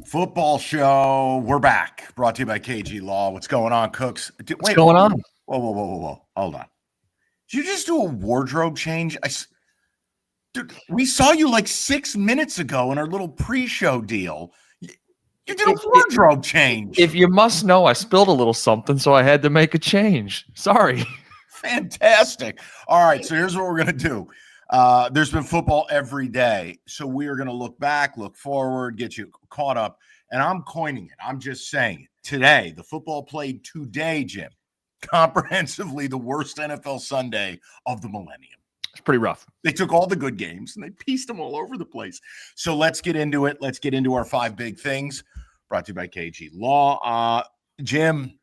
Football show. We're back. Brought to you by KG Law. What's going on, Cooks? What's going on? Whoa. Hold on. Did you just do a wardrobe change? Dude, we saw you like 6 minutes ago in our little pre-show deal. You did a wardrobe change. If you must know, I spilled a little something, so I had to make a change. Sorry. Fantastic. All right, so here's what we're going to do. There's been football every day, so we are going to look back, look forward, get you caught up, and I'm coining it. I'm just saying it. Today, the football played today, Jim, comprehensively the worst NFL Sunday of the millennium. It's pretty rough. They took all the good games and they pieced them all over the place. So let's get into it. Let's get into our 5 big things. Brought to you by KG Law. Jim,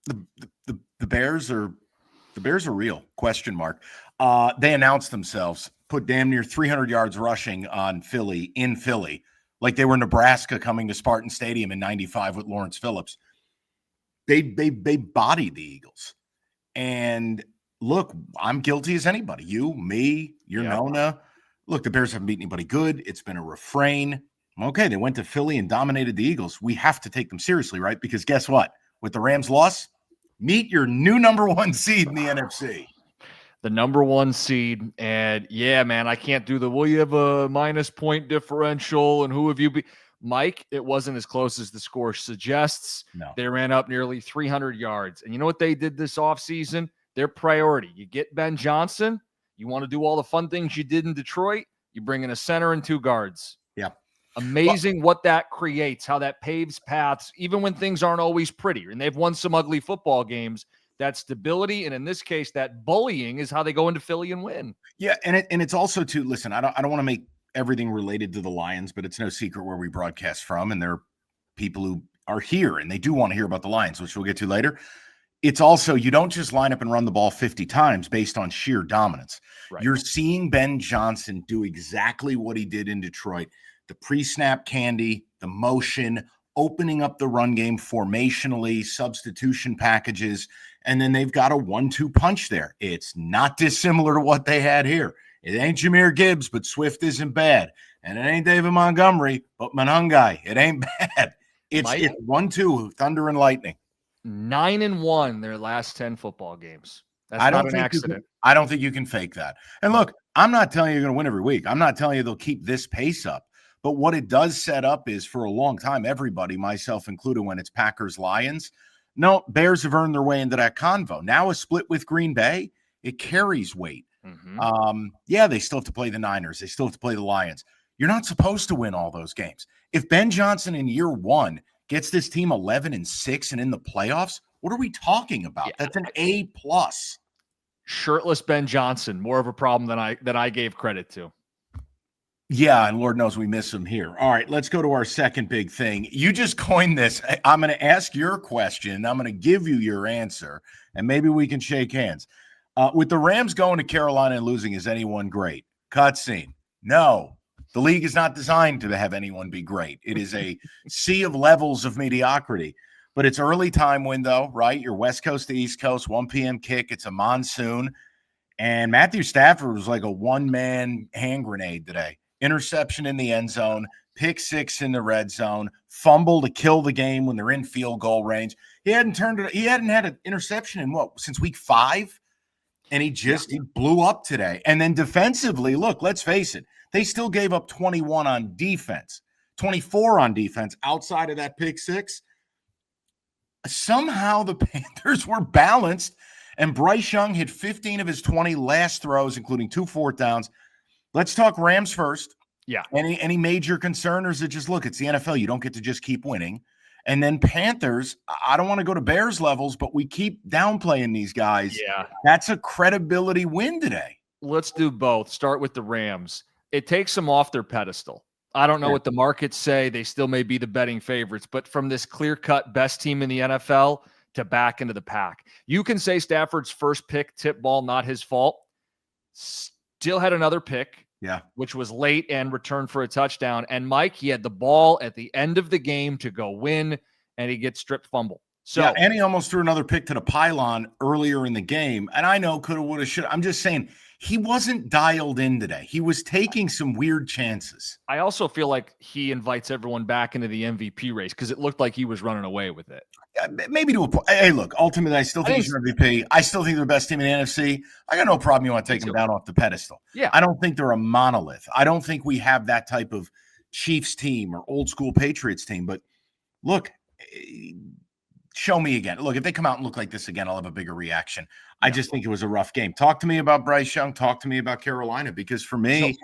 the Bears are real? Question mark. They announced themselves, put damn near 300 yards rushing on Philly in Philly, like they were Nebraska coming to Spartan Stadium in '95 with Lawrence Phillips. They bodied the Eagles. And look, I'm guilty as anybody. You, me, your Nona. Look, the Bears haven't beat anybody good. It's been a refrain. Okay, they went to Philly and dominated the Eagles. We have to take them seriously, right? Because guess what? With the Rams' loss, meet your new number 1 seed in the NFC. The number 1 seed. And yeah, man, I can't do will you have a minus point differential and who have you be? Mike, it wasn't as close as the score suggests. No. They ran up nearly 300 yards. And you know what they did this offseason? Their priority. You get Ben Johnson. You want to do all the fun things you did in Detroit. You bring in a center and 2 guards. Yeah. Amazing what that creates, how that paves paths, even when things aren't always pretty. And they've won some ugly football games. That stability, and in this case, that bullying is how they go into Philly and win. Yeah, and it's also too. Listen, I don't want to make everything related to the Lions, but it's no secret where we broadcast from, and there are people who are here and they do want to hear about the Lions, which we'll get to later. It's also, you don't just line up and run the ball 50 times based on sheer dominance. Right. You're seeing Ben Johnson do exactly what he did in Detroit. The pre-snap candy, the motion, opening up the run game formationally, substitution packages, and then they've got a 1-2 punch there. It's not dissimilar to what they had here. It ain't Jahmyr Gibbs, but Swift isn't bad. And it ain't David Montgomery, but Monangai. It ain't bad. It's 1-2, thunder and lightning. 9-1 their last 10 football games. That's not an accident. I don't think you can fake that. And look, I'm not telling you you're going to win every week. I'm not telling you they'll keep this pace up. But what it does set up is, for a long time, everybody, myself included, when it's Packers-Lions, no, Bears have earned their way into that convo. Now a split with Green Bay, it carries weight. Mm-hmm. Yeah, they still have to play the Niners. They still have to play the Lions. You're not supposed to win all those games. If Ben Johnson in year 1 gets this team 11-6 and in the playoffs, what are we talking about? Yeah. That's an A+. Shirtless Ben Johnson, more of a problem than I gave credit to. Yeah, and Lord knows we miss him here. All right, let's go to our second big thing. You just coined this. I'm going to ask your question. I'm going to give you your answer, and maybe we can shake hands. With the Rams going to Carolina and losing, is anyone great? Cutscene. No, the league is not designed to have anyone be great. It is a sea of levels of mediocrity. But it's early time window, right? You're West Coast to East Coast, 1 p.m. kick. It's a monsoon. And Matthew Stafford was like a one-man hand grenade today. Interception in the end zone, pick 6 in the red zone, fumble to kill the game when they're in field goal range. He hadn't had an interception since week 5, and he blew up today. And then defensively, look, let's face it, they still gave up 21 on defense, 24 on defense outside of that pick 6. Somehow the Panthers were balanced, and Bryce Young hit 15 of his 20 last throws, including 2 fourth downs. Let's talk Rams first. Yeah. Any major concern, or is it just, look, it's the NFL. You don't get to just keep winning. And then Panthers, I don't want to go to Bears levels, but we keep downplaying these guys. Yeah. That's a credibility win today. Let's do both. Start with the Rams. It takes them off their pedestal. I don't know what the markets say. They still may be the betting favorites, but from this clear-cut best team in the NFL to back into the pack. You can say Stafford's first pick, tip ball, not his fault. Still had another pick, which was late and returned for a touchdown. And Mike, he had the ball at the end of the game to go win, and he gets stripped fumble. So, and he almost threw another pick to the pylon earlier in the game. And I know coulda, woulda, shoulda. I'm just saying he wasn't dialed in today. He was taking some weird chances. I also feel like he invites everyone back into the MVP race because it looked like he was running away with it. Maybe to a point. Hey, look, ultimately, I still think he's your MVP. I still think they're the best team in the NFC. I got no problem. You want to take them down off the pedestal. Yeah. I don't think they're a monolith. I don't think we have that type of Chiefs team or old school Patriots team. But look, show me again. Look, if they come out and look like this again, I'll have a bigger reaction. Yeah. I just think it was a rough game. Talk to me about Bryce Young. Talk to me about Carolina, because for me,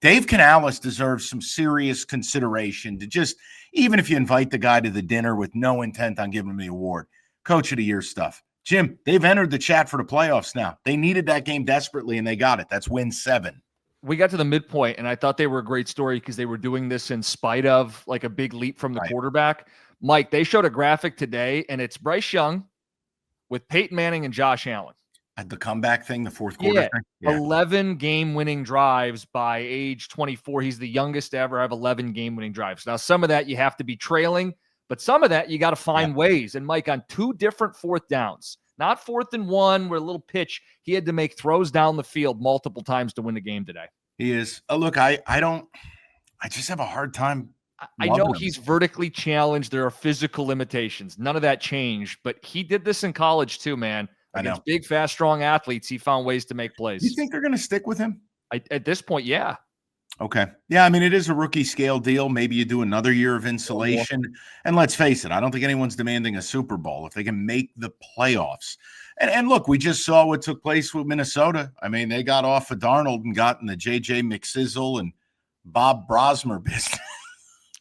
Dave Canales deserves some serious consideration to just, even if you invite the guy to the dinner with no intent on giving him the award, Coach of the Year stuff. Jim, they've entered the chat for the playoffs now. They needed that game desperately, and they got it. That's win 7. We got to the midpoint, and I thought they were a great story because they were doing this in spite of like a big leap from the quarterback. Mike, they showed a graphic today, and it's Bryce Young with Peyton Manning and Josh Allen. The comeback thing, the fourth quarter thing? Yeah. 11 game-winning drives by age 24. He's the youngest to ever have 11 game-winning drives. Now, some of that you have to be trailing, but some of that you got to find ways. And Mike, on 2 different fourth downs, not 4th and 1 where a little pitch, he had to make throws down the field multiple times to win the game today. He is. Look, I just have a hard time. I know he's vertically challenged. There are physical limitations. None of that changed, but he did this in college too, man. Against big, fast, strong athletes, he found ways to make plays. You think they're going to stick with him? At this point, yeah. Okay. Yeah, I mean, it is a rookie scale deal. Maybe you do another year of insulation. And let's face it, I don't think anyone's demanding a Super Bowl if they can make the playoffs. And look, we just saw what took place with Minnesota. I mean, they got off of Darnold and got in the J.J. McSizzle and Bob Brosmer business.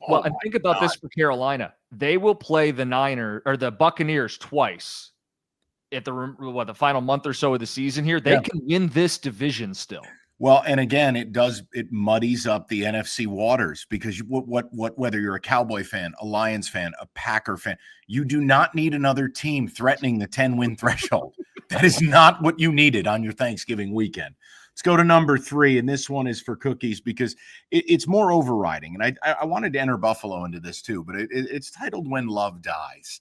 Well, and think about this for Carolina. They will play the Buccaneers twice at the final month or so of the season here. They can win this division still. Well, and again, it muddies up the NFC waters, because whether you're a Cowboy fan, a Lions fan, a Packer fan, you do not need another team threatening the 10-win threshold. That is not what you needed on your Thanksgiving weekend. Let's go to number 3, and this one is for cookies because it's more overriding. And I wanted to enter Buffalo into this too, but it's titled When Love Dies.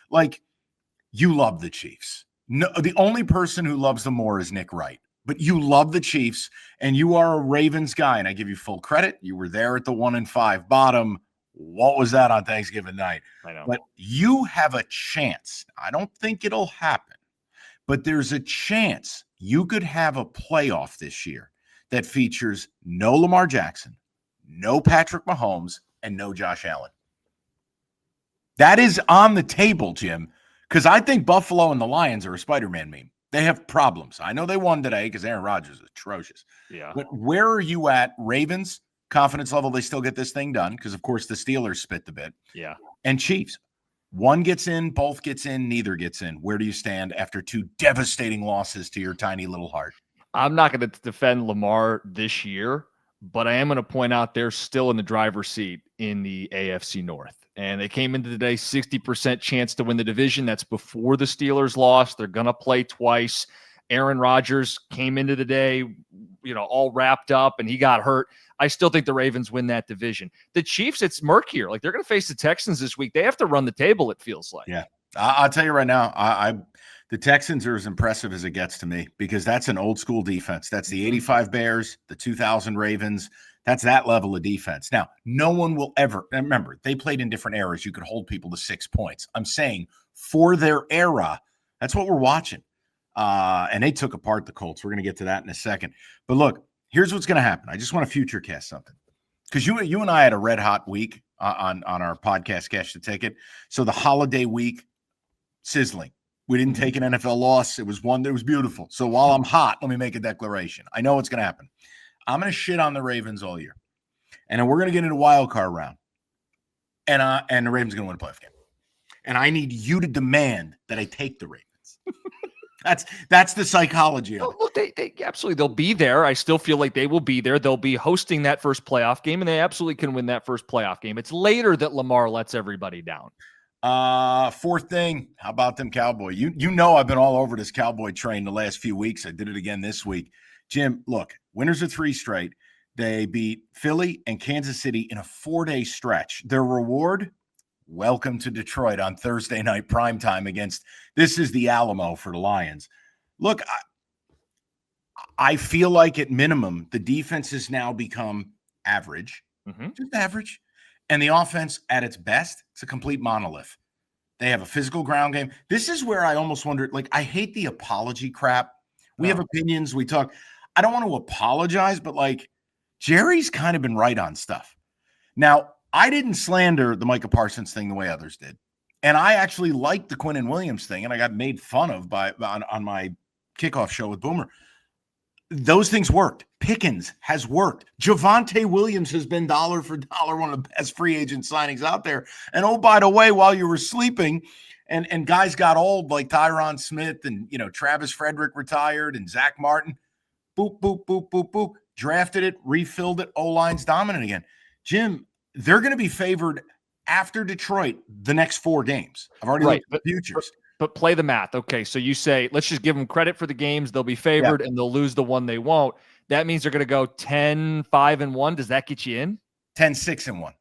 Like, you love the Chiefs. No, the only person who loves them more is Nick Wright. But you love the Chiefs, and you are a Ravens guy, and I give you full credit. You were there at the 1-5 bottom. What was that on Thanksgiving night? I know. But you have a chance. I don't think it'll happen, but there's a chance you could have a playoff this year that features no Lamar Jackson, no Patrick Mahomes, and no Josh Allen. That is on the table, Jim, because I think Buffalo and the Lions are a Spider-Man meme. They have problems. I know they won today because Aaron Rodgers is atrocious. Yeah. But where are you at, Ravens? Confidence level, they still get this thing done because, of course, the Steelers spit the bit. Yeah. And Chiefs. One gets in, both gets in, neither gets in. Where do you stand after 2 devastating losses to your tiny little heart? I'm not going to defend Lamar this year, but I am going to point out they're still in the driver's seat in the AFC North. And they came into today 60% chance to win the division. That's before the Steelers lost. They're going to play twice. Aaron Rodgers came into the day, all wrapped up, and he got hurt. I still think the Ravens win that division. The Chiefs, it's murkier. Like, they're going to face the Texans this week. They have to run the table, it feels like. Yeah. I'll tell you right now, the Texans are as impressive as it gets to me, because that's an old school defense. That's the 85 Bears, the 2000 Ravens. That's that level of defense. Now, no one will ever – remember, they played in different eras. You could hold people to 6 points. I'm saying for their era, that's what we're watching. And they took apart the Colts. We're going to get to that in a second. But look, here's what's going to happen. I just want to future cast something, because you and I had a red hot week on our podcast, Cash the Ticket. So the holiday week, sizzling. We didn't take an NFL loss. It was one that was beautiful. So while I'm hot, let me make a declaration. I know what's going to happen. I'm going to shit on the Ravens all year. And then we're going to get into wild card round. And the Ravens are going to win a playoff game. And I need you to demand that I take the Ravens. That's the psychology of it. Look, they absolutely, they'll be there. I still feel like they will be there. They'll be hosting that first playoff game, and they absolutely can win that first playoff game. It's later that Lamar lets everybody down. Fourth thing, how about them Cowboy? You know I've been all over this Cowboy train the last few weeks. I did it again this week. Jim, look, winners of 3 straight. They beat Philly and Kansas City in a 4-day stretch. Their reward, welcome to Detroit on Thursday night primetime this is the Alamo for the Lions. Look, I feel like at minimum, the defense has now become average, just average. And the offense at its best, it's a complete monolith. They have a physical ground game. This is where I almost wonder, like, I hate the apology crap. We have opinions. We talk. I don't want to apologize, but like Jerry's kind of been right on stuff. Now, I didn't slander the Micah Parsons thing the way others did. And I actually liked the Quinnen Williams thing, and I got made fun of on my kickoff show with Boomer. Those things worked. Pickens has worked. Javonte Williams has been dollar for dollar one of the best free agent signings out there. And oh, by the way, while you were sleeping and guys got old like Tyron Smith and, Travis Frederick retired and Zach Martin, boop, boop, boop, boop, boop, drafted it, refilled it. O-line's dominant again. Jim, they're going to be favored after Detroit the next 4 games. I've already looked at the futures. But play the math. Okay, so you say, let's just give them credit for the games. They'll be favored and they'll lose the one they won't. That means they're going to go 10-5-1. Does that get you in? 10-6-1.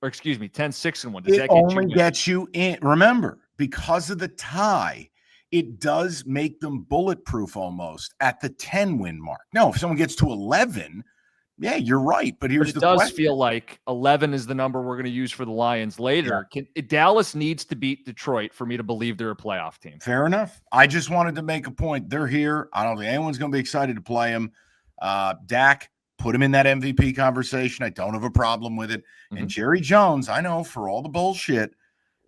Or excuse me, 10-6-1. Does that only get you in? Remember, because of the tie, it does make them bulletproof almost at the 10-win mark. No, if someone gets to 11, yeah, you're right. But here's the question. It does feel like 11 is the number we're going to use for the Lions later. Yeah. Dallas needs to beat Detroit for me to believe they're a playoff team. Fair enough. I just wanted to make a point. They're here. I don't think anyone's going to be excited to play him. Dak, put him in that MVP conversation. I don't have a problem with it. And Jerry Jones, I know for all the bullshit,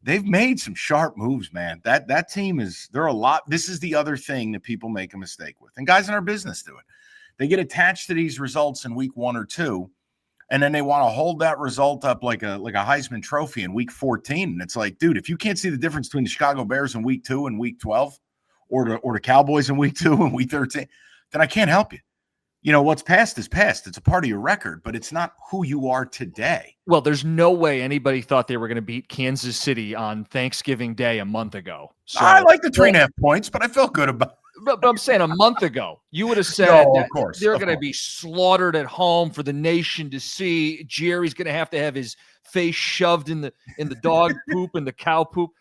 they've made some sharp moves, man. That team they're a lot. This is the other thing that people make a mistake with. And guys in our business do it. They get attached to these results in week 1 or 2, and then they want to hold that result up like a Heisman Trophy in week 14. And it's like, dude, if you can't see the difference between the Chicago Bears in week 2 and week 12, or the Cowboys in week 2 and week 13, then I can't help you. What's past is past. It's a part of your record, but it's not who you are today. Well, there's no way anybody thought they were going to beat Kansas City on Thanksgiving Day a month ago. So, I like the 3.5 points, but I felt good about it. But I'm saying a month ago, you would have said that they're going to be slaughtered at home for the nation to see. Jerry's going to have his face shoved in the dog poop and the cow poop.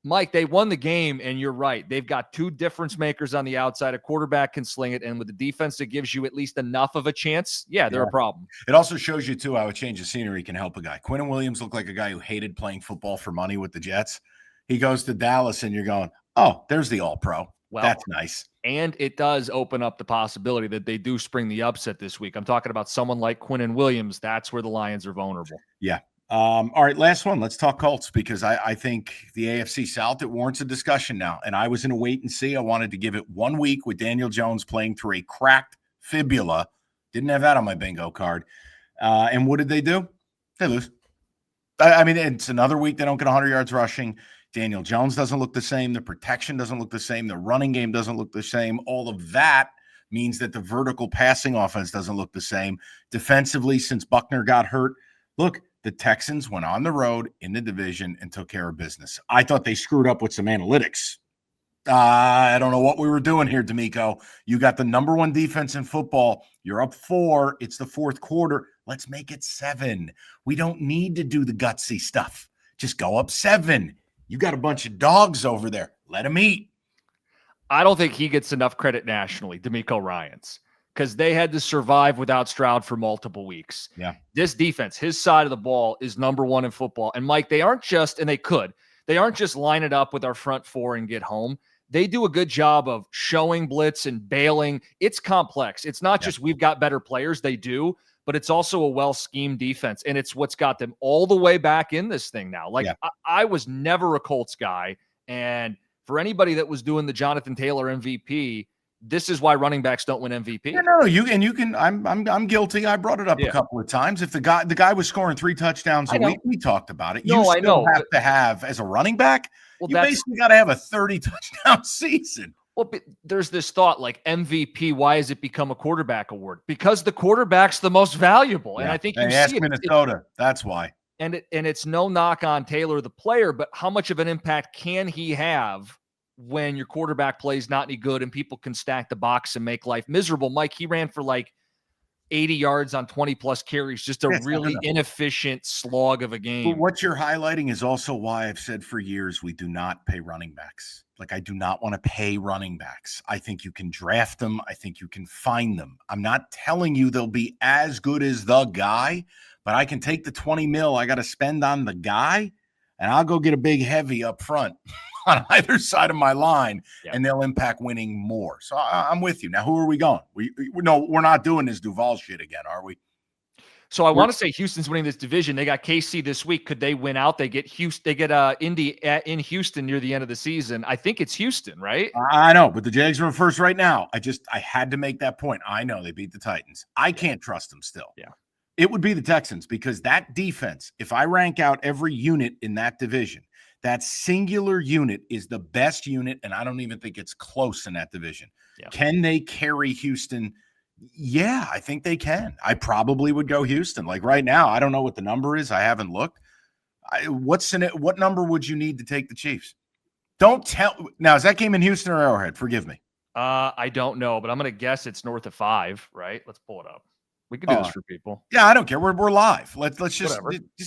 Mike, they won the game, and you're right. They've got 2 difference makers on the outside. A quarterback can sling it, and with the defense that gives you at least enough of a chance, they're a problem. It also shows you, too, how a change of scenery can help a guy. Quinnen Williams looked like a guy who hated playing football for money with the Jets. He goes to Dallas, and you're going, oh, there's the all-pro. Well, that's nice. And it does open up the possibility that they do spring the upset this week. I'm talking about someone like Quinnen Williams. That's where the Lions are vulnerable. Yeah. All right, last one. Let's talk Colts because I think the AFC South, it warrants a discussion now. And I was in a wait and see. I wanted to give it 1 week with Daniel Jones playing through a cracked fibula. Didn't have that on my bingo card. And what did they do? They lose. I mean, it's another week they don't get 100 yards rushing. Daniel Jones doesn't look the same. The protection doesn't look the same. The running game doesn't look the same. All of that means that the vertical passing offense doesn't look the same. Defensively, since Buckner got hurt, look, the Texans went on the road in the division and took care of business. I thought they screwed up with some analytics. I don't know what we were doing here, D'Amico. You got the number 1 defense in football. You're up 4. It's the 4th quarter. Let's make it 7. We don't need to do the gutsy stuff. Just go up 7. You got a bunch of dogs over there. Let them eat. I don't think he gets enough credit nationally, D'Amico Ryans, because they had to survive without Stroud for multiple weeks. Yeah. This defense, his side of the ball, is number 1 in football. And, Mike, they aren't just line it up with our front 4 and get home. They do a good job of showing blitz and bailing. It's complex. It's not just we've got better players. They do. But it's also a well-schemed defense, and it's what's got them all the way back in this thing now. I was never a Colts guy, and for anybody that was doing the Jonathan Taylor MVP, this is why running backs don't win MVP. No, you can. I'm guilty. I brought it up a couple of times. If the guy was scoring 3 touchdowns a week, we talked about it. I know. Have to have as a running back. Well, you basically got to have a 30 touchdown season. Well, but there's this thought like MVP, why has it become a quarterback award? Because the quarterback's the most valuable. And I think you see Minnesota. That's why. And it's no knock on Taylor, the player, but how much of an impact can he have when your quarterback plays not any good and people can stack the box and make life miserable? Mike, he ran for like 80 yards on 20-plus carries, just a really inefficient slog of a game. But what you're highlighting is also why I've said for years we do not pay running backs. Like, I do not want to pay running backs. I think you can draft them. I think you can find them. I'm not telling you they'll be as good as the guy, but I can take the 20 mil I got to spend on the guy, and I'll go get a big heavy up front on either side of my line, and they'll impact winning more. So I'm with you. Now, who are we going? No, we're not doing this Duval shit again, are we? So I want to say Houston's winning this division. They got KC this week. Could they win out? They get Houston. They get Indy in Houston near the end of the season. I think it's Houston, right? I know, but the Jags are in first right now. I had to make that point. I know they beat the Titans. I can't trust them still. Yeah. It would be the Texans, because that defense, if I rank out every unit in that division, that singular unit is the best unit, and I don't even think it's close in that division. Yeah. Can they carry Houston? Yeah, I think they can. I probably would go Houston. Like right now, I don't know what the number is. I haven't looked. What number would you need to take the Chiefs? Don't tell. Now, is that game in Houston or Arrowhead? Forgive me. I don't know, but I'm going to guess it's north of 5, right? Let's pull it up. We can do this for people. Yeah, I don't care. We're live. Let's just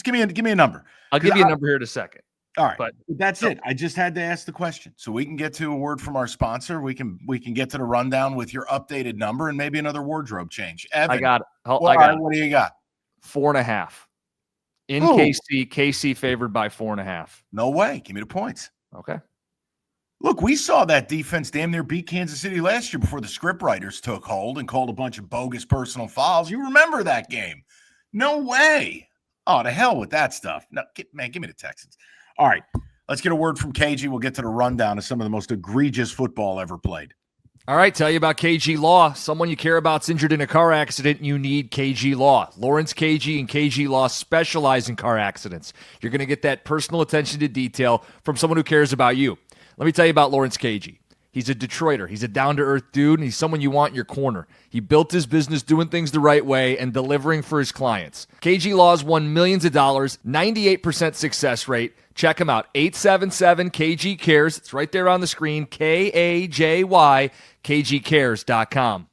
give me a number. I'll give you a number here in a second. All right, but that's it. I just had to ask the question so we can get to a word from our sponsor. We can get to the rundown with your updated number and maybe another wardrobe change. Evan, I got it. What do you got? 4.5 in KC. KC favored by 4.5. No way. Give me the points. Okay. Look, we saw that defense damn near beat Kansas City last year before the scriptwriters took hold and called a bunch of bogus personal fouls. You remember that game? No way. Oh, to hell with that stuff. No, give me the Texans. All right, let's get a word from KG. We'll get to the rundown of some of the most egregious football ever played. All right, tell you about KG Law. Someone you care about's injured in a car accident, you need KG Law. Lawrence KG and KG Law specialize in car accidents. You're going to get that personal attention to detail from someone who cares about you. Let me tell you about Lawrence KG. He's a Detroiter. He's a down-to-earth dude, and he's someone you want in your corner. He built his business doing things the right way and delivering for his clients. KG Law's won millions of dollars, 98% success rate. Check him out, 877-KG-CARES. It's right there on the screen, KAJY, KGCares.com.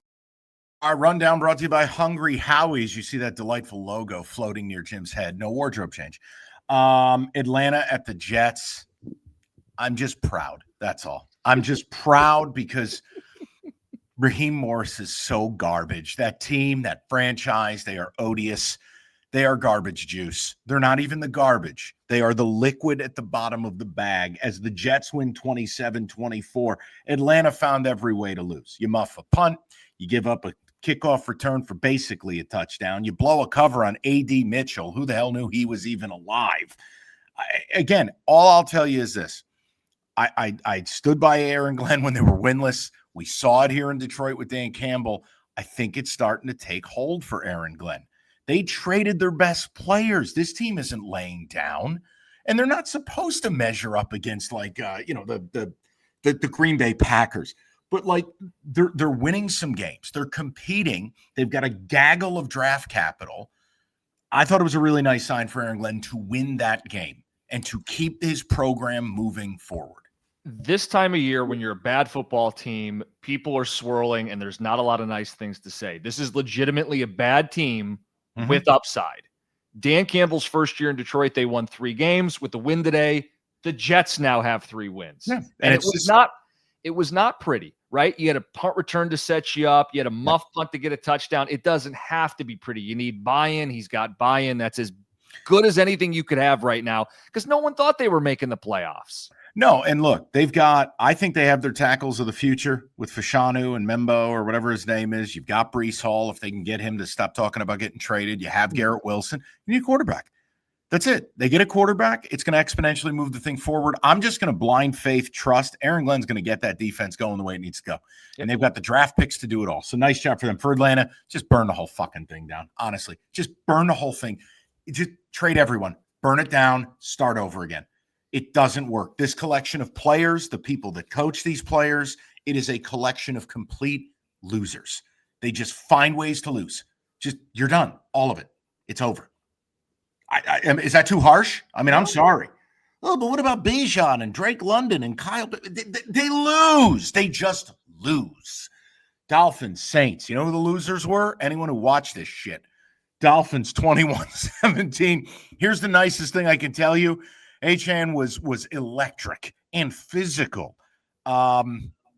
Our rundown brought to you by Hungry Howie's. You see that delightful logo floating near Jim's head. No wardrobe change. Atlanta at the Jets. I'm just proud. That's all. I'm just proud because Raheem Morris is so garbage. That team, that franchise, they are odious. They are garbage juice. They're not even the garbage. They are the liquid at the bottom of the bag. As the Jets win 27-24, Atlanta found every way to lose. You muff a punt. You give up a kickoff return for basically a touchdown. You blow a cover on A.D. Mitchell. Who the hell knew he was even alive? Again, all I'll tell you is this. I stood by Aaron Glenn when they were winless. We saw it here in Detroit with Dan Campbell. I think it's starting to take hold for Aaron Glenn. They traded their best players. This team isn't laying down, and they're not supposed to measure up against the Green Bay Packers. But like they're winning some games. They're competing. They've got a gaggle of draft capital. I thought it was a really nice sign for Aaron Glenn to win that game and to keep his program moving forward. This time of year, when you're a bad football team, people are swirling and there's not a lot of nice things to say. This is legitimately a bad team with upside. Dan Campbell's first year in Detroit, they won 3 games. With the win today, the Jets now have 3 wins. Yeah. And it was not pretty, right? You had a punt return to set you up. You had a muff punt to get a touchdown. It doesn't have to be pretty. You need buy-in. He's got buy-in. That's as good as anything you could have right now because no one thought they were making the playoffs. No, and look, I think they have their tackles of the future with Fashanu and Membo or whatever his name is. You've got Breece Hall. If they can get him to stop talking about getting traded, you have Garrett Wilson. You need a quarterback. That's it. They get a quarterback. It's going to exponentially move the thing forward. I'm just going to blind faith trust. Aaron Glenn's going to get that defense going the way it needs to go. And they've got the draft picks to do it all. So nice job for them. For Atlanta, just burn the whole fucking thing down. Honestly, just burn the whole thing. Just trade everyone. Burn it down. Start over again. It doesn't work. This collection of players, the people that coach these players, it is a collection of complete losers. They just find ways to lose. Just, you're done. All of it. It's over. Is that too harsh? I mean, I'm sorry. Oh, but what about Bijan and Drake London and Kyle? They lose. They just lose. Dolphins, Saints. You know who the losers were? Anyone who watched this shit. Dolphins 21-17. Here's the nicest thing I can tell you. Achane was electric and physical. Yeah,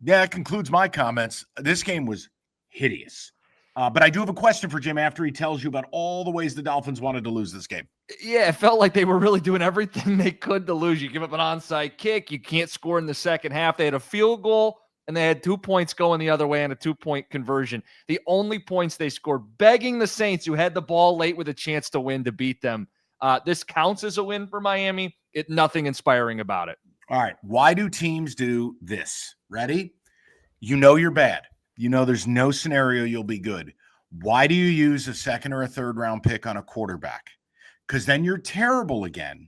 that concludes my comments. This game was hideous. But I do have a question for Jim after he tells you about all the ways the Dolphins wanted to lose this game. Yeah, it felt like they were really doing everything they could to lose. You give up an onside kick, you can't score in the second half. They had a field goal, and they had 2 points going the other way and a 2-point conversion. The only points they scored, begging the Saints, who had the ball late with a chance to win, to beat them. This counts as a win for Miami. Nothing inspiring about it. All right. Why do teams do this? Ready? You know you're bad. You know there's no scenario you'll be good. Why do you use a second or a third round pick on a quarterback? Because then you're terrible again.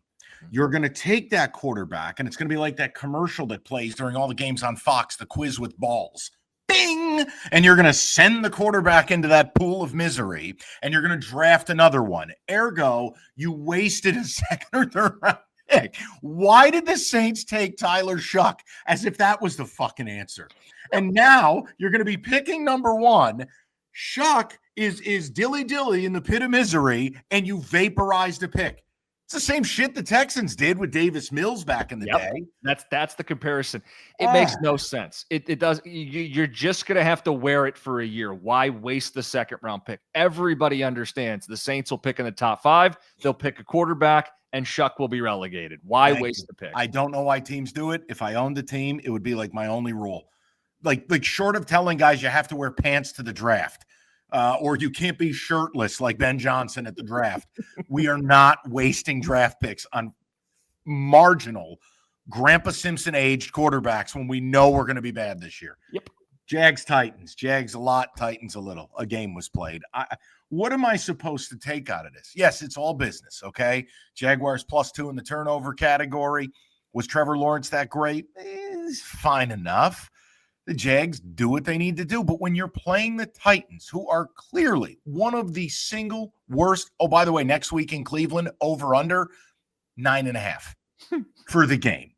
You're going to take that quarterback, and it's going to be like that commercial that plays during all the games on Fox, the quiz with balls. Bing! And you're going to send the quarterback into that pool of misery, and you're going to draft another one. Ergo, you wasted a second or third round pick. Why did the Saints take Tyler Shuck as if that was the fucking answer? And now you're going to be picking number one. Shuck is dilly-dilly in the pit of misery, and you vaporized a pick. It's the same shit the Texans did with Davis Mills back in the day. That's the comparison. It makes no sense. It does. You're just going to have to wear it for a year. Why waste the second round pick? Everybody understands the Saints will pick in the top 5. They'll pick a quarterback, and Shuck will be relegated. Why waste the pick? I don't know why teams do it. If I owned a team, it would be like my only rule. Like short of telling guys you have to wear pants to the draft, or you can't be shirtless like Ben Johnson at the draft. We are not wasting draft picks on marginal Grandpa Simpson aged quarterbacks when we know we're going to be bad this year. Yep. Jags, Titans. Jags a lot, Titans a little. A game was played. What am I supposed to take out of this? Yes, it's all business, okay? Jaguars +2 in the turnover category. Was Trevor Lawrence that great? It's fine enough. The Jags do what they need to do. But when you're playing the Titans, who are clearly one of the single worst, oh, by the way, next week in Cleveland, over under 9.5 for the game.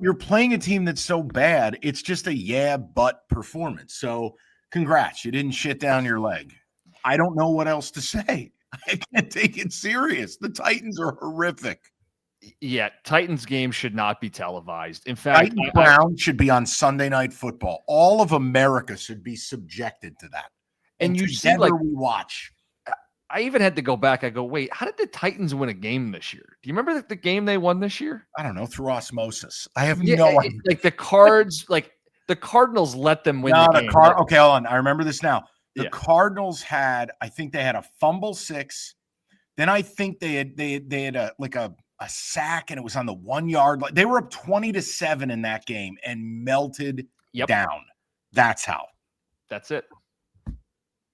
You're playing a team that's so bad, it's just a but performance. So congrats, you didn't shit down your leg. I don't know what else to say. I can't take it serious. The Titans are horrific. Yeah, Titans game should not be televised. In fact, Brown should be on Sunday Night Football. All of America should be subjected to that. And you see, like, we watch. I even had to go back. I go, wait, how did the Titans win a game this year? Do you remember the game they won this year? I don't know, through osmosis. I have no idea. Like the Cards, like the Cardinals let them win the game. Okay, hold on. I remember this now. The Cardinals had, I think they had a fumble 6. Then I think they had a sack, and it was on the 1 yard line. They were up 20-7 in that game and melted down. That's how. That's it.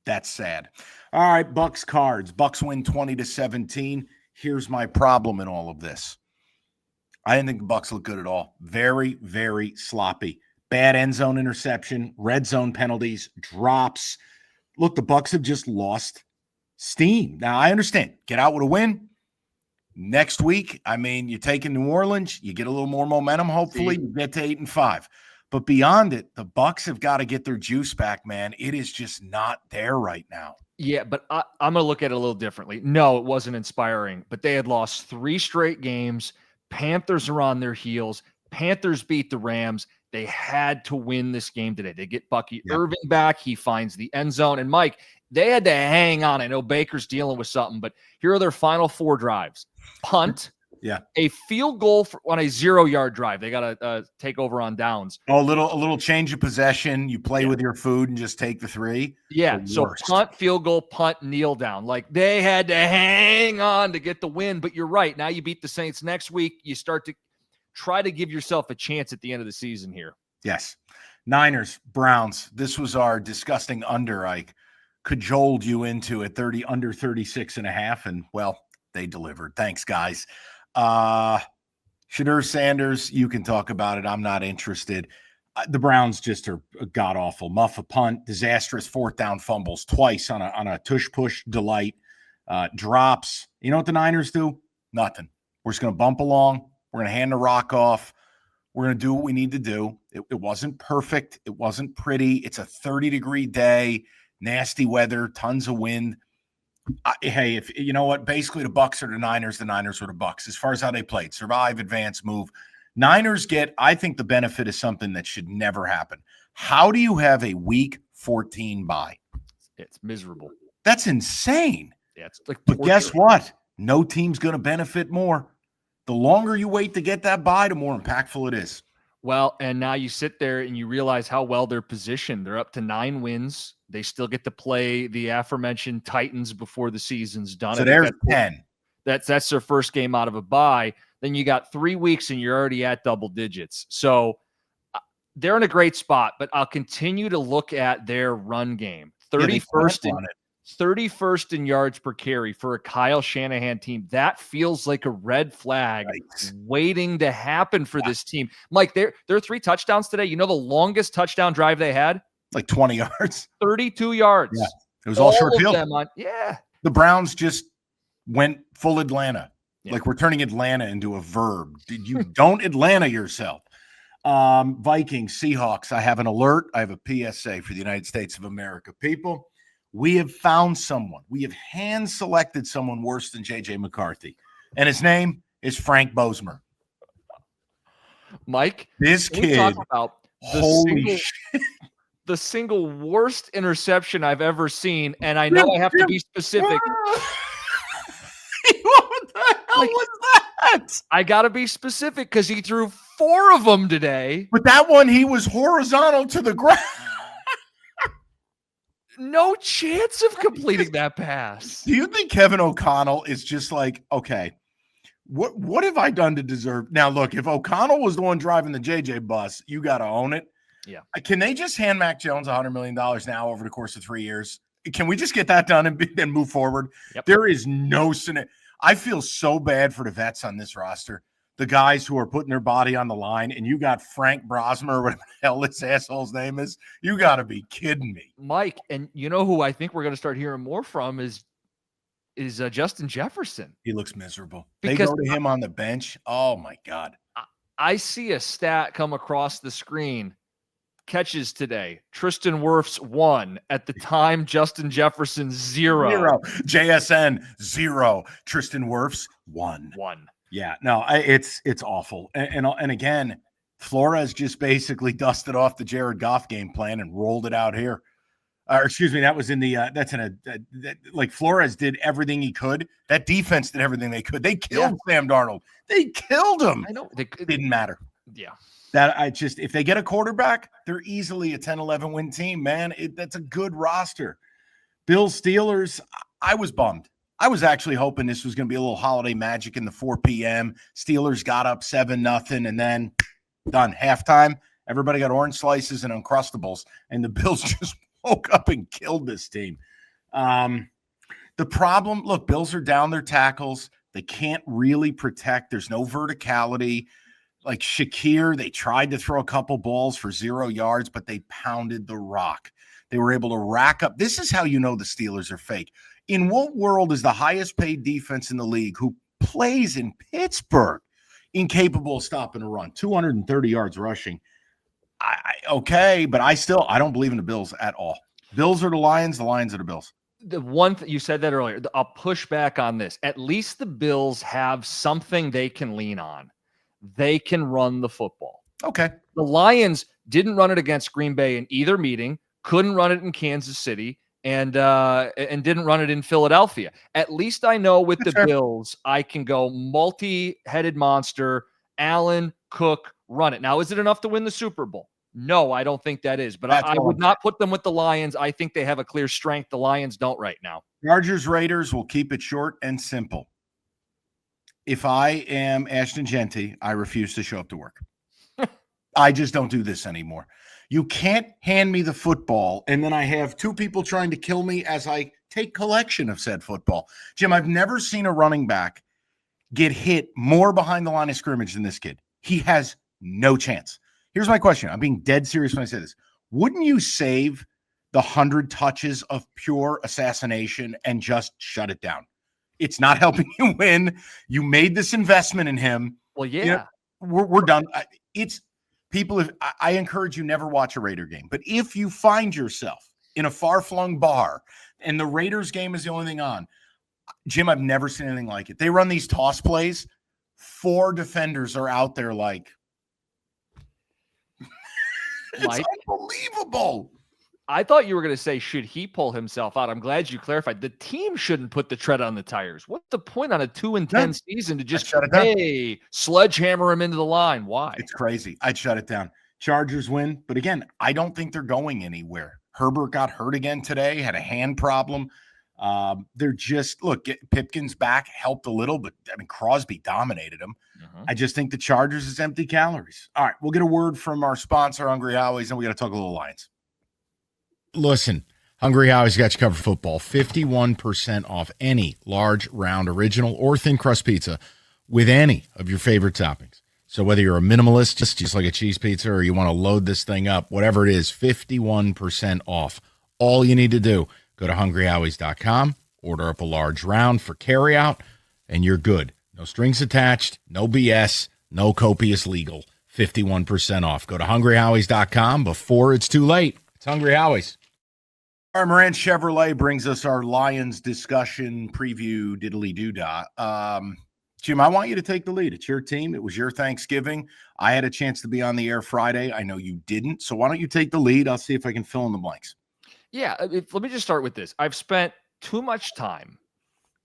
That's sad. All right, Bucks Cards. Bucks win 20-17. Here's my problem in all of this. I didn't think the Bucks looked good at all. Very, very sloppy. Bad end zone interception, red zone penalties, drops. Look, the Bucks have just lost steam. Now, I understand. Get out with a win. Next week, I mean, you take in New Orleans, you get a little more momentum. Hopefully, you get to 8-5. But beyond it, the Bucks have got to get their juice back, man. It is just not there right now. Yeah, but I'm going to look at it a little differently. No, it wasn't inspiring, but they had lost 3 straight games. Panthers are on their heels. Panthers beat the Rams. They had to win this game today. They get Bucky Irving back. He finds the end zone. And Mike, they had to hang on. I know Baker's dealing with something, but here are their final 4 drives. Punt. A field goal on a 0-yard drive. They got to take over on downs. Oh, a little change of possession. You play with your food and just take the 3. Yeah. So punt, field goal, punt, kneel down. Like they had to hang on to get the win. But you're right. Now you beat the Saints next week. You start to try to give yourself a chance at the end of the season here. Yes. Niners, Browns. This was our disgusting under. I cajoled you into at under 36.5. And well, they delivered. Thanks, guys. Shadur Sanders, you can talk about it. I'm not interested. The Browns just are god-awful. Muff a punt, disastrous 4th down fumbles twice on a tush-push delight. Drops. You know what the Niners do? Nothing. We're just going to bump along. We're going to hand the rock off. We're going to do what we need to do. It wasn't perfect. It wasn't pretty. It's a 30-degree day, nasty weather, tons of wind. Hey, if you know what, basically the Bucks are the Niners are the Bucks as far as how they played. Survive, advance, move. Niners get, I think, the benefit of something that should never happen. How do you have a week 14 bye? It's miserable. That's insane. Yeah, it's like but guess what? No team's going to benefit more. The longer you wait to get that bye, the more impactful it is. Well, and now you sit there and you realize how well they're positioned. They're up to 9 wins. They still get to play the aforementioned Titans before the season's done. So there's 10. That's their first game out of a bye. Then you got 3 weeks and you're already at double digits. So they're in a great spot, but I'll continue to look at their run game. 31st in yards per carry for a Kyle Shanahan team. That feels like a red flag waiting to happen for this team. Mike, there are 3 touchdowns today. You know the longest touchdown drive they had? Like 20 yards. 32 yards. Yeah. It was all short field. The Browns just went full Atlanta. Yeah. Like we're turning Atlanta into a verb. You don't Atlanta yourself. Vikings, Seahawks. I have an alert. I have a PSA for the United States of America. People, we have found someone. We have hand-selected someone worse than J.J. McCarthy. And his name is Frank Bosmer. Mike, this kid, talk about holy shit. The single worst interception I've ever seen, and I know I have to be specific. What the hell was that? I got to be specific because he threw 4 of them today. But that one, he was horizontal to the ground. No chance of completing that pass. Do you think Kevin O'Connell is just like, okay, what have I done to deserve? Now, look, if O'Connell was the one driving the JJ bus, you got to own it. Yeah. Can they just hand Mac Jones $100 million now over the course of 3 years? Can we just get that done and move forward? Yep. There is no I feel so bad for the vets on this roster, the guys who are putting their body on the line, and you got Frank Bosmer, or whatever the hell this asshole's name is. You got to be kidding me. Mike, and you know who I think we're going to start hearing more from is Justin Jefferson. He looks miserable. They go to him on the bench. Oh, my God. I see a stat come across the screen. Catches today. Tristan Wirfs 1. At the time, Justin Jefferson 0. JSN 0. Tristan Wirfs 1. Yeah, no, it's awful. And again, Flores just basically dusted off the Jared Goff game plan and rolled it out here. Excuse me, that was in the like Flores did everything he could. That defense did everything they could. They killed Sam Darnold. They killed him. I know. It didn't matter. Yeah. If they get a quarterback, they're easily a 10-11 win team, man. That's a good roster. Bills, Steelers, I was bummed. I was actually hoping this was going to be a little holiday magic in the 4 p.m. Steelers got up 7-0, and then done. Halftime, everybody got orange slices and Uncrustables, and the Bills just woke up and killed this team. The problem, look, Bills are down their tackles. They can't really protect. There's no verticality. Like Shakir, they tried to throw a couple balls for 0 yards, but they pounded the rock. They were able to rack up. This is how you know the Steelers are fake. In what world is the highest paid defense in the league who plays in Pittsburgh incapable of stopping a run? 230 yards rushing. Okay, but I don't believe in the Bills at all. Bills are the Lions are the Bills. The one you said that earlier, I'll push back on this. At least the Bills have something they can lean on. They can run the football. Okay. The Lions didn't run it against Green Bay in either meeting, couldn't run it in Kansas City, and didn't run it in Philadelphia. At least I know with the Bills, I can go multi-headed monster, Allen, Cook, run it. Now, is it enough to win the Super Bowl? No, I don't think that is. But I would not put them with the Lions. I think they have a clear strength. The Lions don't right now. Chargers, Raiders, will keep it short and simple. If I am Ashton Genty, I refuse to show up to work. I just don't do this anymore. You can't hand me the football, and then I have 2 people trying to kill me as I take collection of said football. Jim, I've never seen a running back get hit more behind the line of scrimmage than this kid. He has no chance. Here's my question. I'm being dead serious when I say this. Wouldn't you save the 100 touches of pure assassination and just shut it down? It's not helping you win. You made this investment in him. Well, yeah. You know, we're done. I encourage you never watch a Raider game. But if you find yourself in a far-flung bar and the Raiders game is the only thing on, Jim, I've never seen anything like it. They run these toss plays. 4 defenders are out there like, Mike, unbelievable. I thought you were going to say, should he pull himself out? I'm glad you clarified. The team shouldn't put the tread on the tires. What's the point on a 2-10 season to just, hey, sledgehammer him into the line? Why? It's crazy. I'd shut it down. Chargers win. But again, I don't think they're going anywhere. Herbert got hurt again today, had a hand problem. They're just, look, Pipkins back helped a little, but I mean, Crosby dominated him. I just think the Chargers is empty calories. All right, we'll get a word from our sponsor, Hungry Howie's, and we got to talk a little Lions. Listen, Hungry Howie's got you covered football. 51% off any large, round, original, or thin crust pizza with any of your favorite toppings. So whether you're a minimalist, just like a cheese pizza, or you want to load this thing up, whatever it is, 51% off. All you need to do, go to hungryhowies.com, order up a large round for carryout, and you're good. No strings attached, no BS, no copious legal. 51% off. Go to hungryhowies.com before it's too late. It's Hungry Howie's. Our Marantz Chevrolet brings us our Lions discussion preview diddly-doo-dah. Jim, I want you to take the lead. It's your team. It was your Thanksgiving. I had a chance to be on the air Friday. I know you didn't. So why don't you take the lead? I'll see if I can fill in the blanks. Yeah, let me just start with this. I've spent too much time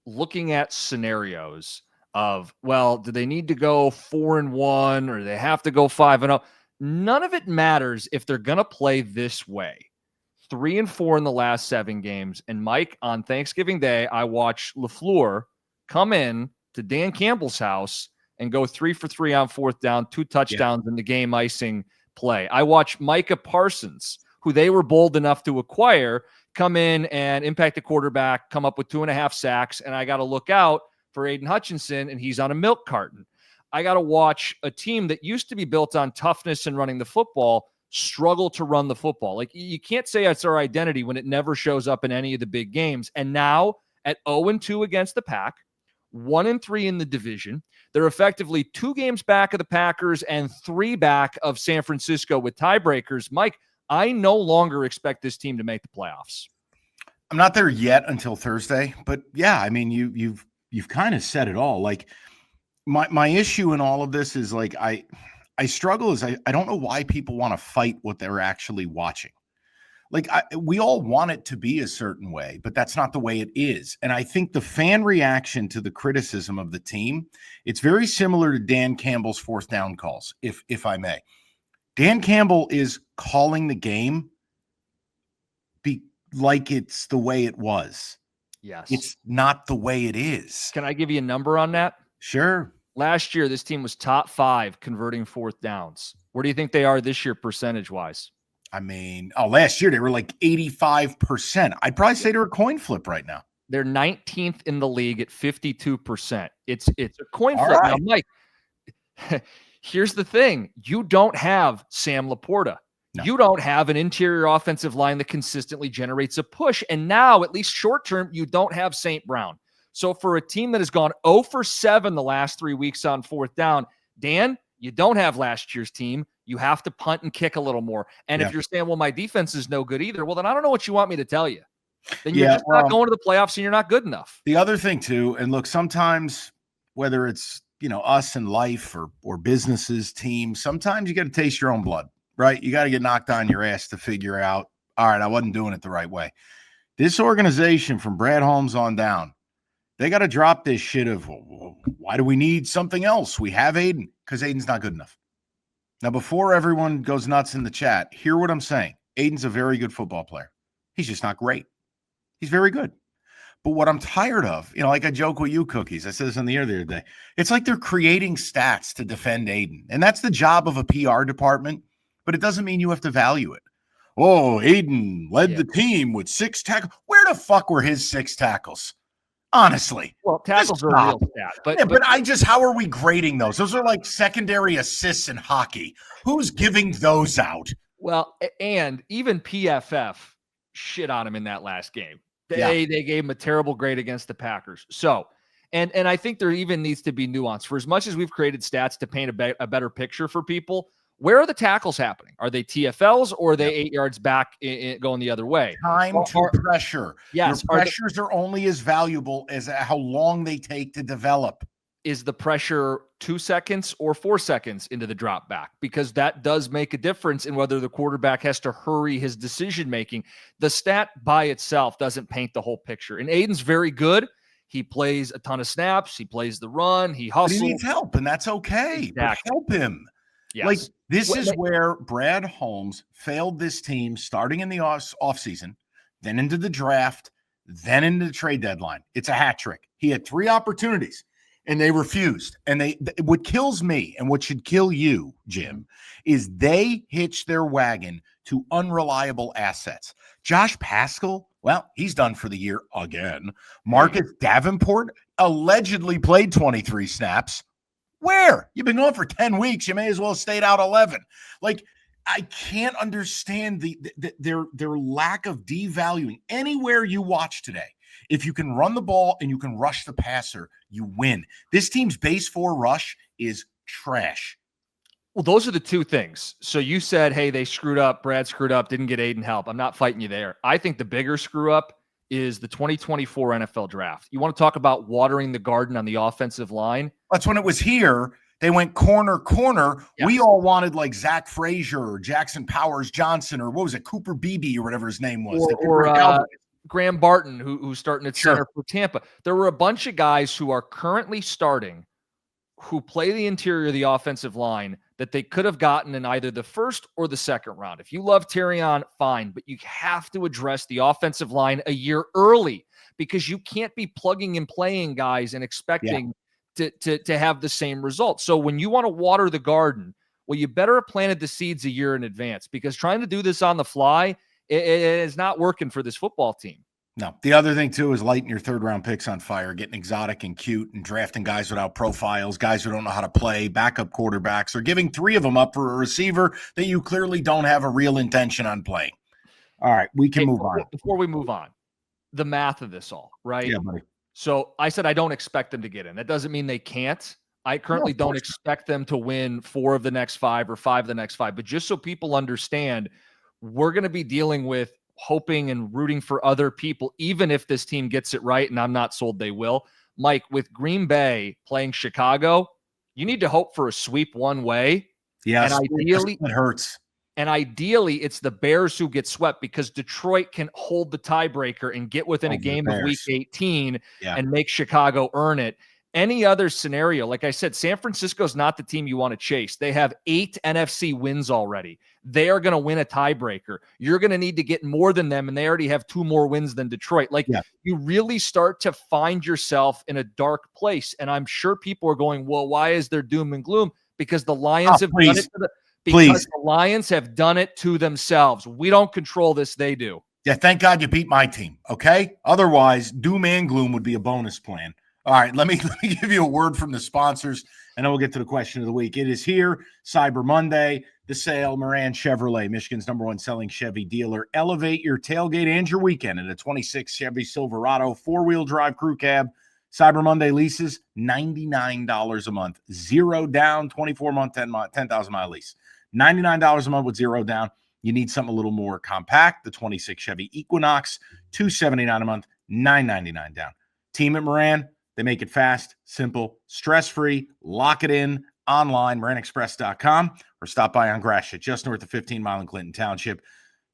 looking at scenarios of, well, do they need to go 4-1 or they have to go 5-0? None of it matters if they're going to play this way. 3-4 in the last 7 games. And Mike, on Thanksgiving Day, I watched LaFleur come in to Dan Campbell's house and go 3 for 3 on 4th down, 2 touchdowns in the game icing play. I watched Micah Parsons, who they were bold enough to acquire, come in and impact the quarterback, come up with 2.5 sacks. And I got to look out for Aiden Hutchinson, and he's on a milk carton. I got to watch a team that used to be built on toughness and running the football struggle to run the football. Like, you can't say it's our identity when it never shows up in any of the big games. And now at 0-2 against the Pack, 1-3 in the division, they're effectively 2 games back of the Packers and 3 back of San Francisco with tiebreakers. Mike, I no longer expect this team to make the playoffs. I'm not there yet until Thursday, but yeah, I mean, you've kind of said it all. Like, my issue in all of this is, like, I struggle is I don't know why people want to fight what they're actually watching. Like, we all want it to be a certain way, but that's not the way it is. And I think the fan reaction to the criticism of the team, it's very similar to Dan Campbell's 4th down calls, if I may. Dan Campbell is calling the game like it's the way it was. Yes. It's not the way it is. Can I give you a number on that? Sure. Last year, this team was top 5 converting 4th downs. Where do you think they are this year percentage-wise? I mean, last year they were like 85%. I'd probably say they're a coin flip right now. They're 19th in the league at 52%. It's a coin flip. Right. Now, Mike, here's the thing. You don't have Sam Laporta. No. You don't have an interior offensive line that consistently generates a push. And now, at least short-term, you don't have St. Brown. So for a team that has gone 0 for 7 the last 3 weeks on 4th down, Dan, you don't have last year's team. You have to punt and kick a little more. And if you're saying, well, my defense is no good either, well, then I don't know what you want me to tell you. Then you're just not going to the playoffs and you're not good enough. The other thing, too, and look, sometimes whether it's, us in life or businesses, teams, sometimes you got to taste your own blood, right? You got to get knocked on your ass to figure out, all right, I wasn't doing it the right way. This organization from Brad Holmes on down, they got to drop this shit of, why do we need something else? We have Aiden, because Aiden's not good enough. Now, before everyone goes nuts in the chat, hear what I'm saying. Aiden's a very good football player. He's just not great. He's very good. But what I'm tired of, like I joke with you, Cookies. I said this on the air the other day. It's like they're creating stats to defend Aiden. And that's the job of a PR department, but it doesn't mean you have to value it. Oh, Aiden led the team with 6 tackles. Where the fuck were his 6 tackles? Honestly. Well, tackles are a real stat. But how are we grading those? Those are like secondary assists in hockey. Who's giving those out? Well, and even PFF shit on him in that last game. They gave him a terrible grade against the Packers. So, and I think there even needs to be nuance. For as much as we've created stats to paint a better picture for people, where are the tackles happening? Are they TFLs or are they 8 yards back going the other way? Time to pressure. Yes. Your pressures are only as valuable as how long they take to develop. is the pressure 2 seconds or 4 seconds into the drop back? Because that does make a difference in whether the quarterback has to hurry his decision making. The stat by itself doesn't paint the whole picture. And Aiden's very good. He plays a ton of snaps. He plays the run. He hustles. But he needs help, and that's okay. Exactly. But help him. Yes. Like, this is where Brad Holmes failed this team starting in the offseason, then into the draft, then into the trade deadline. It's a hat trick. He had 3 opportunities, and they refused. And what kills me and what should kill you, Jim, is they hitch their wagon to unreliable assets. Josh Paschal, well, he's done for the year again. Marcus Davenport allegedly played 23 snaps. Where? You've been gone for 10 weeks. You may as well have stayed out 11. Like, I can't understand their lack of devaluing. Anywhere you watch today, if you can run the ball and you can rush the passer, you win. This team's base 4 rush is trash. Well, those are the 2 things. So you said, hey, they screwed up. Brad screwed up, didn't get Aiden help. I'm not fighting you there. I think the bigger screw up is the 2024 NFL draft. You want to talk about watering the garden on the offensive line? That's when it was here. They went corner. Yes. We all wanted like Zach Frazier or Jackson Powers Johnson, or what was it, Cooper Beebe or whatever his name was. Or Graham Barton, who's starting at center for Tampa. There were a bunch of guys who are currently starting who play the interior of the offensive line that they could have gotten in either the first or the second round. If you love Terrion, fine, but you have to address the offensive line a year early, because you can't be plugging and playing guys and expecting to have the same result. So when you want to water the garden, well, you better have planted the seeds a year in advance, because trying to do this on the fly, it is not working for this football team. No. The other thing, too, is lighting your third-round picks on fire, getting exotic and cute, and drafting guys without profiles, guys who don't know how to play, backup quarterbacks, or giving 3 of them up for a receiver that you clearly don't have a real intention on playing. All right, we can move on. Before we move on, the math of this all, right? Yeah, buddy. So I said I don't expect them to get in. That doesn't mean they can't. I currently don't expect them to win 4 of the next 5 or 5 of the next 5. But just so people understand, we're going to be dealing with hoping and rooting for other people, even if this team gets it right, and I'm not sold they will. Mike, with Green Bay playing Chicago, you need to hope for a sweep one way. Yes, and ideally it hurts. And ideally, it's the Bears who get swept, because Detroit can hold the tiebreaker and get within a game of Week 18 and make Chicago earn it. Any other scenario, like I said, San Francisco's not the team you want to chase. They have 8 NFC wins already. They are going to win a tiebreaker. You're going to need to get more than them, and they already have 2 more wins than Detroit. You really start to find yourself in a dark place, and I'm sure people are going, well, why is there doom and gloom? Because the Lions have done it the Lions have done it to themselves. We don't control this. They do. Yeah, thank God you beat my team, okay? Otherwise, doom and gloom would be a bonus plan. All right, let me give you a word from the sponsors, and then we'll get to the question of the week. It is here, Cyber Monday, the sale, Moran Chevrolet, Michigan's #1 selling Chevy dealer. Elevate your tailgate and your weekend in a 26 Chevy Silverado 4-wheel drive crew cab. Cyber Monday leases, $99 a month, 0 down, 24-month, 10,000-mile lease. $99 a month with 0 down. You need something a little more compact. The 26 Chevy Equinox, $279 a month, $999 down. Team at Moran, they make it fast, simple, stress-free. Lock it in online, moranexpress.com, or stop by on Gratiot, just north of 15 Mile in Clinton Township.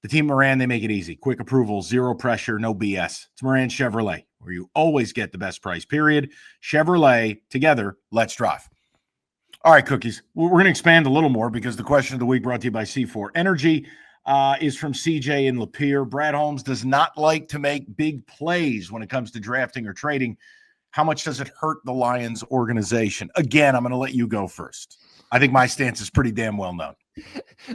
The team Moran, they make it easy. Quick approval, zero pressure, no BS. It's Moran Chevrolet, where you always get the best price, period. Chevrolet, together, let's drive. All right, Cookies. We're going to expand a little more, because the question of the week brought to you by C4 Energy is from CJ in Lapeer. Brad Holmes does not like to make big plays when it comes to drafting or trading. How much does it hurt the Lions organization? Again, I'm going to let you go first. I think my stance is pretty damn well known.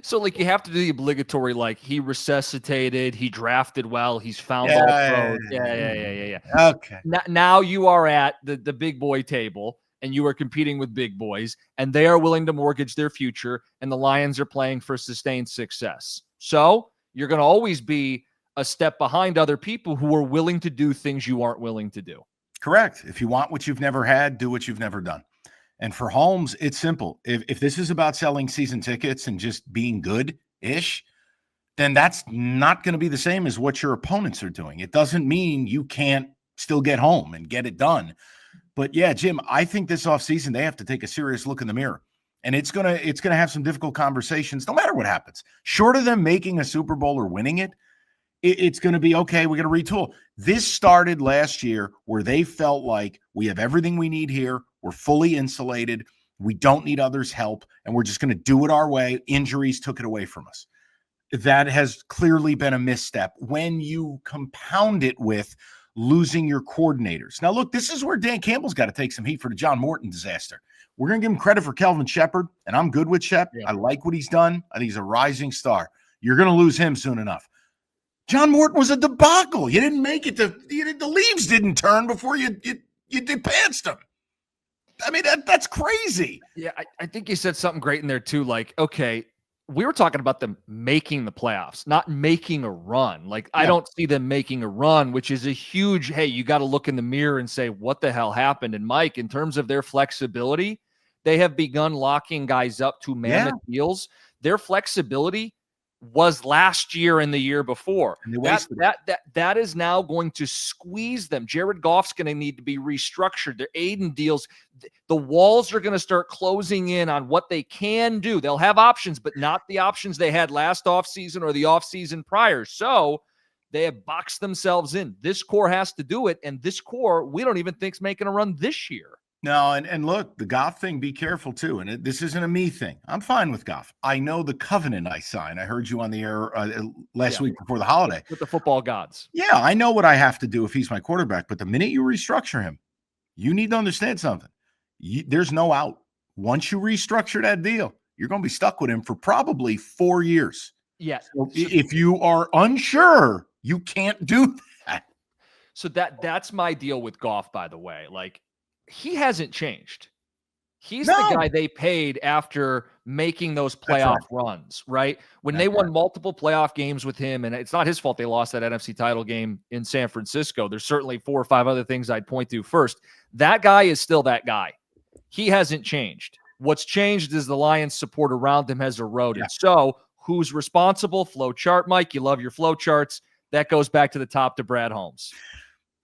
So, you have to do the obligatory, he resuscitated, he drafted well, he's found all pros. Yeah. Okay. Now you are at the big boy table, and you are competing with big boys, and they are willing to mortgage their future, and the Lions are playing for sustained success. So you're going to always be a step behind other people who are willing to do things you aren't willing to do. Correct. If you want what you've never had, do what you've never done. And for Holmes, it's simple. If this is about selling season tickets and just being good-ish, then that's not going to be the same as what your opponents are doing. It doesn't mean you can't still get home and get it done. But yeah, Jim, I think this offseason they have to take a serious look in the mirror. And it's gonna have some difficult conversations, no matter what happens. Short of them making a Super Bowl or winning it, it's going to be okay. We got to retool. This started last year where they felt like we have everything we need here. We're fully insulated. We don't need others' help, and we're just going to do it our way. Injuries took it away from us. That has clearly been a misstep when you compound it with losing your coordinators. Now, look, this is where Dan Campbell's got to take some heat for the John Morton disaster. We're going to give him credit for Kelvin Shepard, and I'm good with Shep. Yeah. I like what he's done. I think he's a rising star. You're going to lose him soon enough. John Morton was a debacle. You didn't make it. The leaves didn't turn before you advanced him. I mean, that's crazy. Yeah, I think you said something great in there too. Like, okay, we were talking about them making the playoffs, not making a run. Like, I don't see them making a run, which is a huge, hey, you got to look in the mirror and say, what the hell happened? And Mike, in terms of their flexibility, they have begun locking guys up to mammoth deals. Their flexibility was last year and the year before. That is now going to squeeze them. Jared Goff's going to need to be restructured. Their Aiden deals, the walls are going to start closing in on what they can do. They'll have options, but not the options they had last offseason or the offseason prior. So they have boxed themselves in. This core has to do it, and this core we don't even think is making a run this year. No, and look, the Goff thing, be careful too. And this isn't a me thing. I'm fine with Goff. I know the covenant I signed. I heard you on the air last week before the holiday. With the football gods. Yeah, I know what I have to do if he's my quarterback. But the minute you restructure him, you need to understand something. There's no out. Once you restructure that deal, you're going to be stuck with him for probably 4 years. Yeah. So if you are unsure, you can't do that. So that's my deal with Goff, by the way. Like, he hasn't changed. He's the guy they paid after making those playoff runs, right? When they won multiple playoff games with him, and it's not his fault they lost that NFC title game in San Francisco. There's certainly 4 or 5 other things I'd point to first. That guy is still that guy. He hasn't changed. What's changed is the Lions' support around him has eroded. Yeah. So who's responsible? Flow chart, Mike. You love your flow charts. That goes back to the top to Brad Holmes.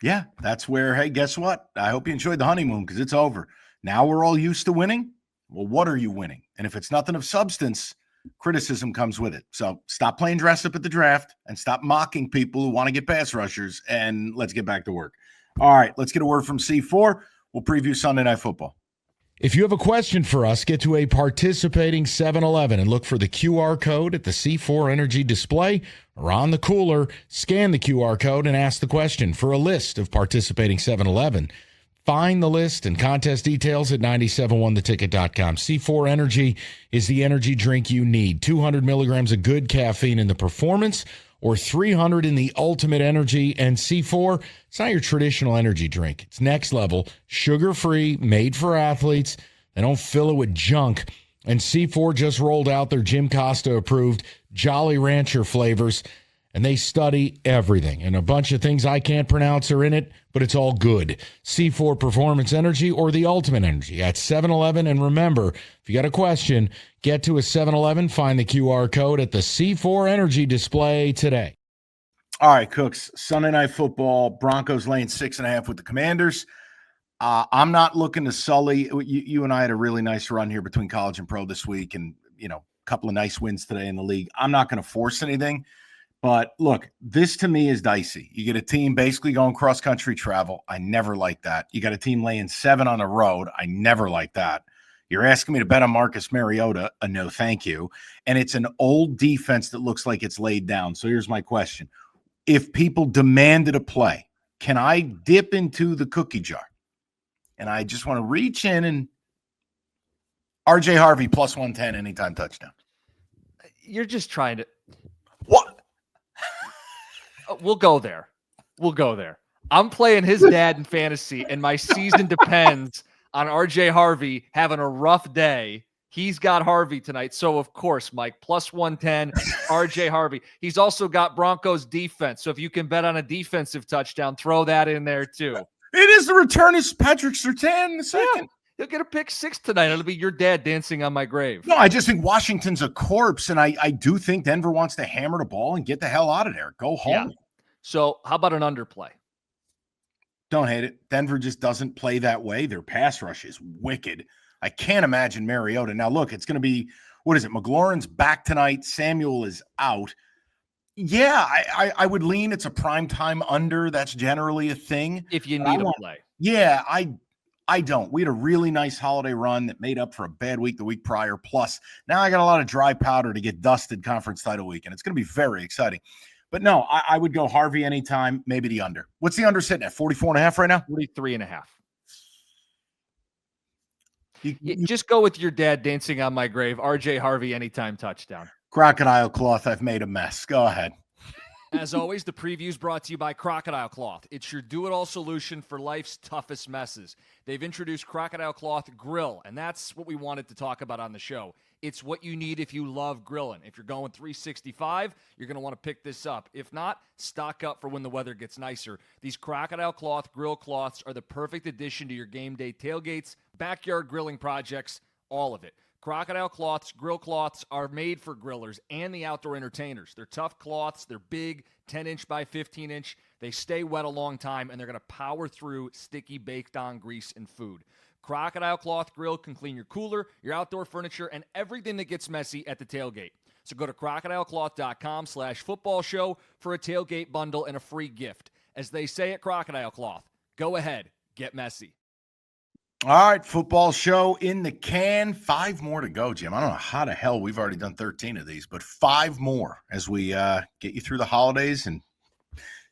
Yeah, that's where, hey, guess what? I hope you enjoyed the honeymoon because it's over. Now we're all used to winning. Well, what are you winning? And if it's nothing of substance, criticism comes with it. So stop playing dress up at the draft and stop mocking people who want to get pass rushers, and let's get back to work. All right, let's get a word from C4. We'll preview Sunday Night Football. If you have a question for us, get to a participating 7-Eleven and look for the QR code at the C4 Energy display or on the cooler. Scan the QR code and ask the question. For a list of participating 7-Eleven, find the list and contest details at 971theticket.com. C4 Energy is the energy drink you need. 200 milligrams of good caffeine in the performance or 300 in the ultimate energy. And C4, it's not your traditional energy drink. It's next level, sugar-free, made for athletes. They don't fill it with junk. And C4 just rolled out their Jim Costa approved Jolly Rancher flavors, and they study everything. And a bunch of things I can't pronounce are in it, but it's all good. C4 Performance Energy or the Ultimate Energy at 7-Eleven. And remember, if you got a question, get to a 7-Eleven, find the QR code at the C4 Energy display today. All right, Cooks, Sunday Night Football, Broncos laying 6.5 with the Commanders. I'm not looking to sully. You and I had a really nice run here between college and pro this week, and, a couple of nice wins today in the league. I'm not going to force anything. But look, this to me is dicey. You get a team basically going cross-country travel. I never like that. You got a team laying 7 on the road. I never like that. You're asking me to bet on Marcus Mariota. No, thank you. And it's an old defense that looks like it's laid down. So here's my question. If people demanded a play, can I dip into the cookie jar? And I just want to reach in and RJ Harvey plus 110 anytime touchdown. You're just trying to. What? We'll go there. I'm playing his dad in fantasy, and my season depends on RJ Harvey having a rough day. He's got Harvey tonight. So, of course, Mike, plus 110, RJ Harvey. He's also got Broncos defense. So if you can bet on a defensive touchdown, throw that in there too. It is the return of Patrick Surtain in the second. Yeah. He'll get a pick 6 tonight. It'll be your dad dancing on my grave. No, I just think Washington's a corpse, and I do think Denver wants to hammer the ball and get the hell out of there. Go home. Yeah. So how about an underplay? Don't hate it. Denver just doesn't play that way. Their pass rush is wicked. I can't imagine Mariota. Now, look, it's going to be, what is it? McLaurin's back tonight. Samuel is out. Yeah, I would lean. It's a primetime under. That's generally a thing. If you need a play. Yeah, I don't. We had a really nice holiday run that made up for a bad week the week prior. Plus, now I got a lot of dry powder to get dusted conference title week, and it's going to be very exciting. But no, I would go Harvey anytime, maybe the under. What's the under sitting at? 44.5 right now? 43.5. You just go with your dad dancing on my grave. RJ Harvey anytime touchdown. Crocodile cloth, I've made a mess. Go ahead. As always, the preview is brought to you by Crocodile Cloth. It's your do-it-all solution for life's toughest messes. They've introduced Crocodile Cloth Grill, and that's what we wanted to talk about on the show. It's what you need if you love grilling. If you're going 365, you're going to want to pick this up. If not, stock up for when the weather gets nicer. These Crocodile Cloth grill cloths are the perfect addition to your game day tailgates, backyard grilling projects, all of it. Crocodile Cloths, grill cloths are made for grillers and the outdoor entertainers. They're tough cloths. They're big, 10-inch by 15-inch. They stay wet a long time, and they're going to power through sticky baked-on grease and food. Crocodile Cloth Grill can clean your cooler, your outdoor furniture, and everything that gets messy at the tailgate. So go to crocodilecloth.com/football show for a tailgate bundle and a free gift. As they say at Crocodile Cloth, go ahead, get messy. All right, football show in the can. 5 more to go, Jim. I don't know how the hell we've already done 13 of these, but 5 more as we get you through the holidays. And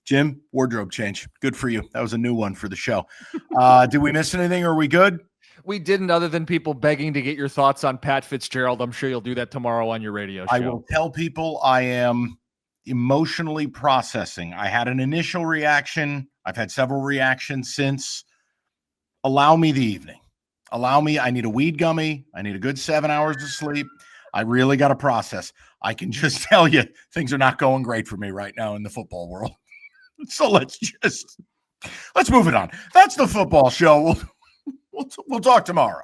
Jim, wardrobe change. Good for you. That was a new one for the show. Did we miss anything, or are we good? We didn't, other than people begging to get your thoughts on Pat Fitzgerald. I'm sure you'll do that tomorrow on your radio show. I will tell people I am emotionally processing. I had an initial reaction. I've had several reactions since. Allow me the evening. Allow me. I need a weed gummy. I need a good 7 hours of sleep. I really got to process. I can just tell you things are not going great for me right now in the football world. So let's move it on. That's the football show. We'll talk tomorrow.